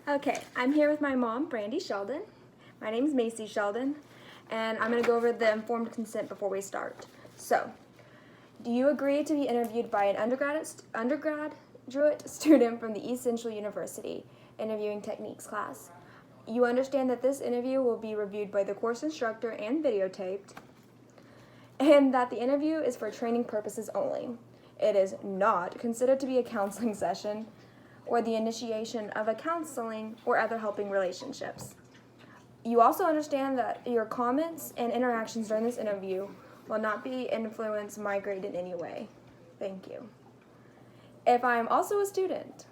Okay, I'm here with my mom, Brandy Sheldon. My name's Macy Sheldon, and I'm going to go over the informed consent before we start. So, do you agree to be interviewed by an undergraduate student from the East Central University Interviewing Techniques class? You understand that this interview will be reviewed by the course instructor and videotaped, and that the interview is for training purposes only. It is not considered to be a counseling session or the initiation of a counseling or other helping relationships. You also understand that your comments and interactions during this interview will not be influenced, migrate in any way. Thank you. If I'm also a student,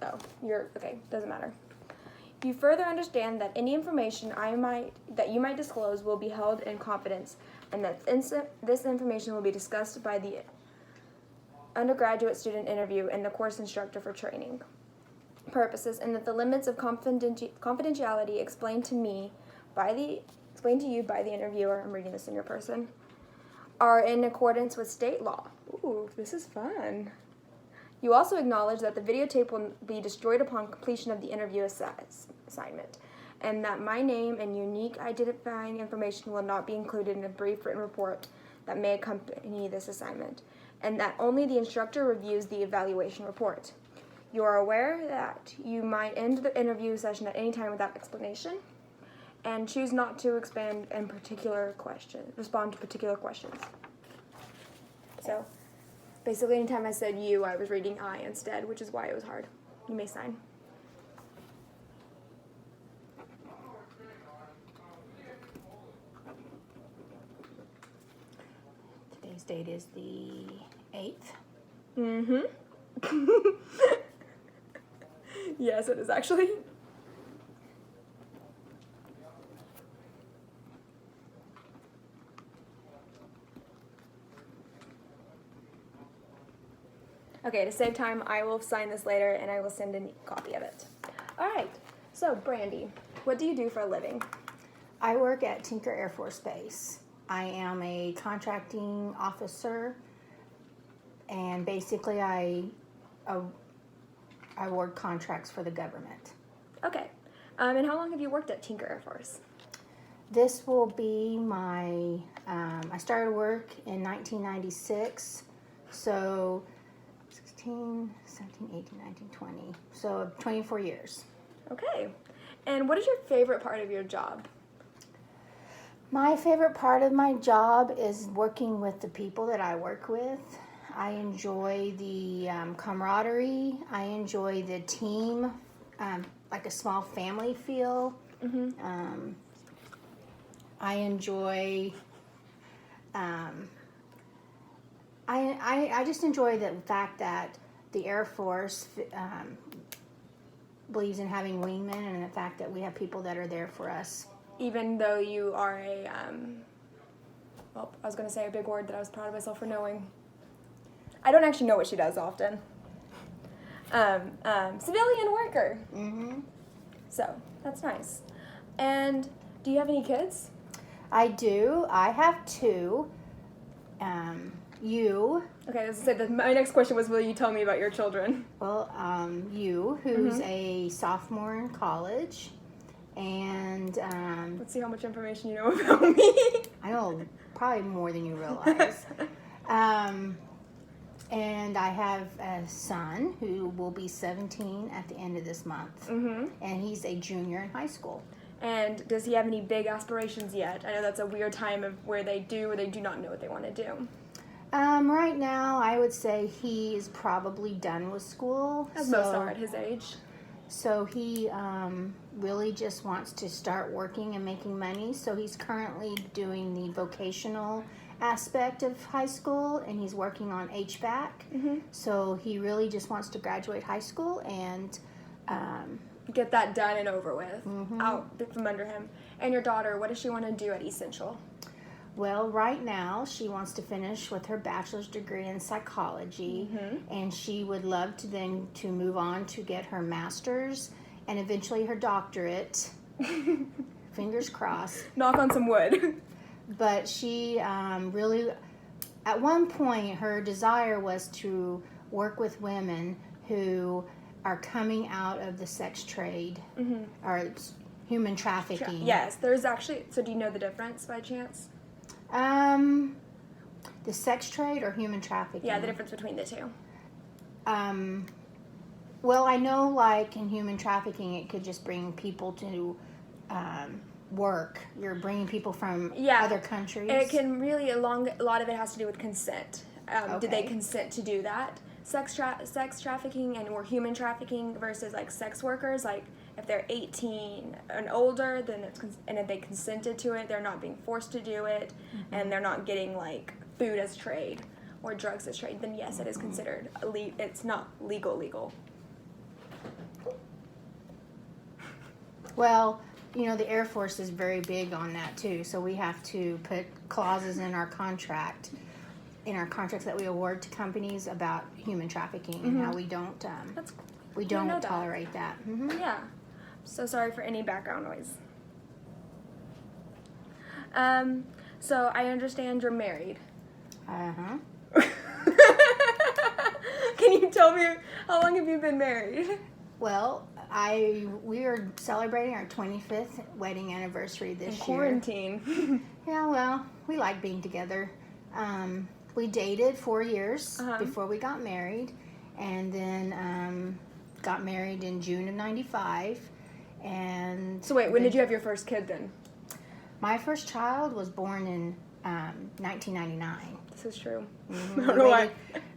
doesn't matter. You further understand that any information that you might disclose will be held in confidence, and that this information will be discussed by the undergraduate student interview and the course instructor for training purposes, and that the limits of confidentiality explained to you by the interviewer, I'm reading this in your person, are in accordance with state law. Ooh, this is fun. You also acknowledge that the videotape will be destroyed upon completion of the interview assignment, and that my name and unique identifying information will not be included in a brief written report that may accompany this assignment, and that only the instructor reviews the evaluation report. You are aware that you might end the interview session at any time without explanation, and choose not to respond to particular questions. So, basically, anytime I said you, I was reading I instead, which is why it was hard. You may sign. Today's date is the 8th. Mm-hmm. Yes, it is actually. Okay, to save time, I will sign this later and I will send a copy of it. All right, so Brandy, what do you do for a living? I work at Tinker Air Force Base. I am a contracting officer, and basically I award contracts for the government. Okay, and how long have you worked at Tinker Air Force? This will be my, I started work in 1996, so 16, 17, 18, 19, 20, so 24 years. Okay, and what is your favorite part of your job? My favorite part of my job is working with the people that I work with. I enjoy the camaraderie. I enjoy the team, like a small family feel. Mm-hmm. I enjoy, I just enjoy the fact that the Air Force believes in having wingmen, and the fact that we have people that are there for us. Even though you are I was going to say a big word that I was proud of myself for knowing. I don't actually know what she does often. Civilian worker. Mm-hmm. So, that's nice. And do you have any kids? I do. I have two. You. Okay, I was going to say, my next question was, will you tell me about your children? Well, you, who's a sophomore in college. And Let's see how much information you know about me. I know probably more than you realize. And I have a son who will be 17 at the end of this month. Mm-hmm. And he's a junior in high school. And does he have any big aspirations yet? I know that's a weird time of where they do or they do not know what they want to do. Right now, I would say he is probably done with school. As most are at his age. So he really just wants to start working and making money. So he's currently doing the vocational aspect of high school, and he's working on HVAC. Mm-hmm. So he really just wants to graduate high school and get that done and over with, mm-hmm. out from under him. And your daughter, what does she want to do at East Central? Well, right now she wants to finish with her bachelor's degree in psychology, mm-hmm. and she would love to then to move on to get her master's and eventually her doctorate. Fingers crossed. Knock on some wood. But she really, at one point, her desire was to work with women who are coming out of the sex trade or it's human trafficking. Yes, there's actually. So do you know the difference by chance? The sex trade or human trafficking? Yeah, the difference between the two. Well, I know, like, in human trafficking, it could just bring people to work. You're bringing people from other countries. It can really, a lot of it has to do with consent. Did they Okay. consent to do that? Sex trafficking or human trafficking versus, like, sex workers, like, if they're 18 and older, then and if they consented to it, they're not being forced to do it, and they're not getting, like, food as trade or drugs as trade, then yes, it is considered, it's not legal. Well, the Air Force is very big on that too. So we have to put clauses in our contracts that we award to companies about human trafficking and how we don't know that. tolerate that. Yeah. So sorry for any background noise. So I understand you're married. Can you tell me how long have you been married? Well, we are celebrating our 25th wedding anniversary this year. Quarantine. Yeah, well, we like being together. We dated 4 years Uh-huh. before we got married, and then got married in June of '95. And So wait, when did you have your first kid then? my first child was born in 1999. This is true. Mhm. I don't know why.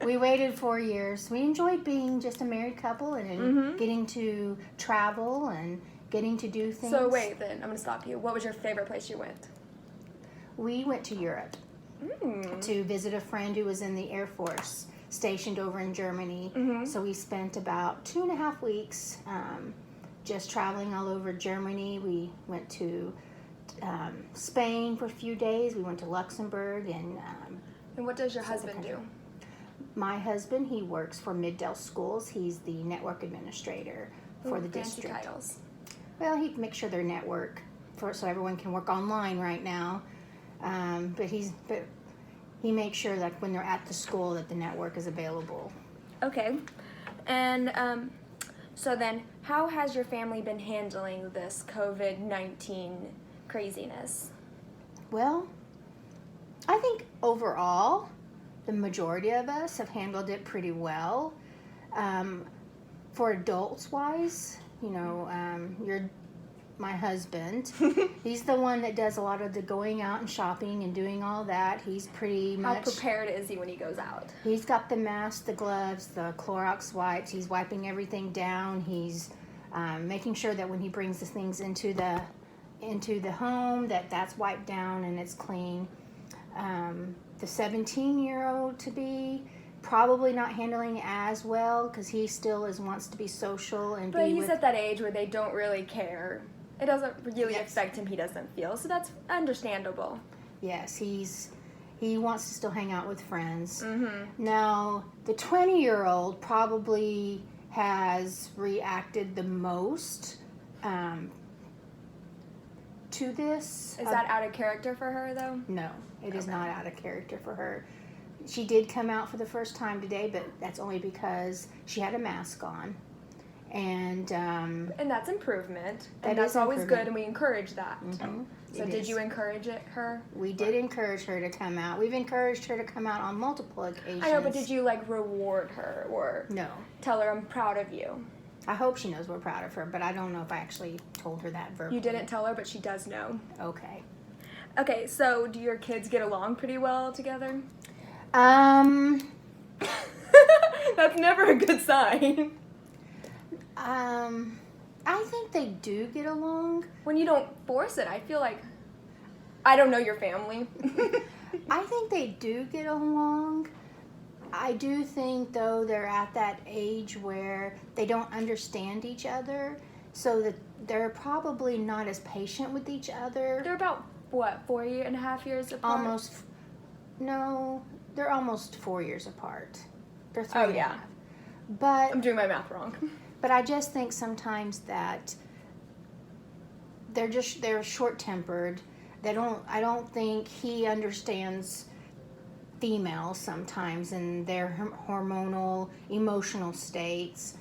We waited 4 years. We enjoyed being just a married couple and getting to travel and getting to do things. So wait, then I'm gonna stop you. What was your favorite place you went? We went to Europe to visit a friend who was in the Air Force stationed over in Germany. So we spent about 2.5 weeks just traveling all over Germany. We went to Spain for a few days. We went to Luxembourg and And what does your husband do? my husband, he works for Middale Schools. He's the network administrator for the Fancy district. titles. Well, he makes sure their network so everyone can work online right now. But he makes sure that when they're at the school that the network is available. Okay. And so then, how has your family been handling this COVID-19 craziness? Well, I think overall, the majority of us have handled it pretty well. For adults-wise, my husband, he's the one that does a lot of the going out and shopping and doing all that. He's pretty How much... prepared is he when he goes out? He's got the mask, the gloves, the Clorox wipes. He's wiping everything down. He's making sure that when he brings the things into the home, that's wiped down and it's clean. The 17-year-old to be probably not handling it as well because he still wants to be social and But be he's with... at that age where they don't really care. It doesn't really Yes. affect him. He doesn't feel. So that's understandable. Yes, he wants to still hang out with friends. Mm-hmm. Now, the 20-year-old probably has reacted the most to this. Is that out of character for her, though? No, it is Okay. not out of character for her. She did come out for the first time today, but that's only because she had a mask on. And And that's improvement. That And that's is always improvement. good, and we encourage that. So It did is. you encourage her? we did encourage her to come out. We've encouraged her to come out on multiple occasions. I know, but did you, like, reward her or No. tell her I'm proud of you? I hope she knows we're proud of her, but I don't know if I actually told her that verbally. You didn't tell her, but she does know. Okay. Okay, so do your kids get along pretty well together? That's never a good sign. I think they do get along. When you don't force it, I feel like... I don't know your family. I think they do get along. I do think, though, they're at that age where they don't understand each other, so that they're probably not as patient with each other. They're about, what, 4.5 years apart? They're almost 4 years apart. They're 3 Oh, and a yeah. half. But I'm doing my math wrong. But I just think sometimes that they're short-tempered. I don't think he understands females sometimes and their hormonal, emotional states.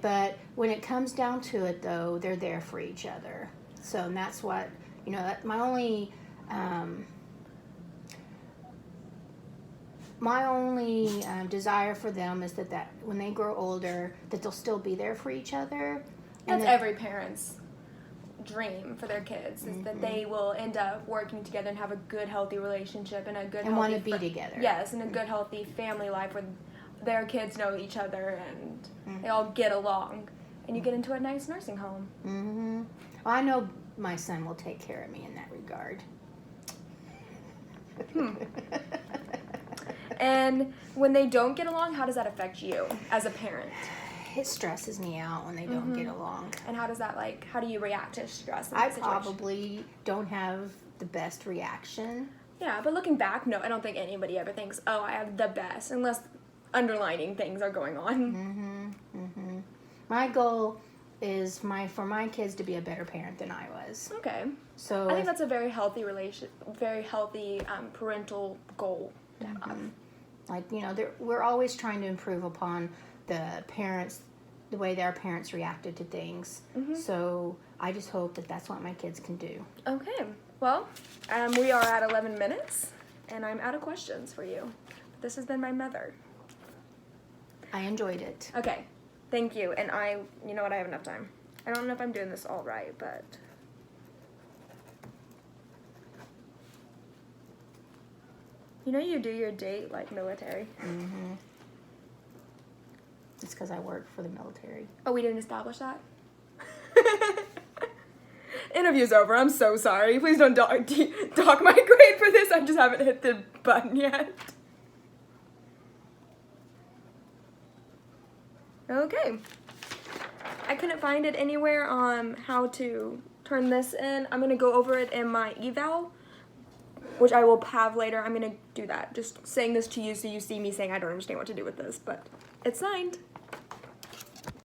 But when it comes down to it, though, they're there for each other. So, and that's what, my only, desire for them is that when they grow older, that they'll still be there for each other. That's every parent's dream for their kids, is that they will end up working together and have a good, healthy relationship and a good, and want to be together. Yes, and a good, healthy family life where their kids know each other and they all get along. And you get into a nice nursing home. Mm-hmm. Well, I know my son will take care of me in that regard. And when they don't get along, how does that affect you as a parent? It stresses me out when they don't get along. And how do you react to stress in I that situation? probably don't have the best reaction. Yeah, but looking back, no, I don't think anybody ever thinks, oh, I have the best, unless underlining things are going on. My goal is for my kids to be a better parent than I was. Okay. So I think that's a very healthy parental goal to have. we're always trying to improve upon the way their parents reacted to things. So I just hope that that's what my kids can do. Okay. Well, we are at 11 minutes, and I'm out of questions for you. This has been my mother. I enjoyed it. Okay. Thank you. And you know what? I have enough time. I don't know if I'm doing this all right, but... you do your date like military. It's because I work for the military. Oh, we didn't establish that? Interview's over. I'm so sorry. Please don't dock my grade for this. I just haven't hit the button yet. Okay. I couldn't find it anywhere on how to turn this in. I'm going to go over it in my eval, which I will have later. I'm going to do that. Just saying this to you so you see me saying I don't understand what to do with this, but it's signed.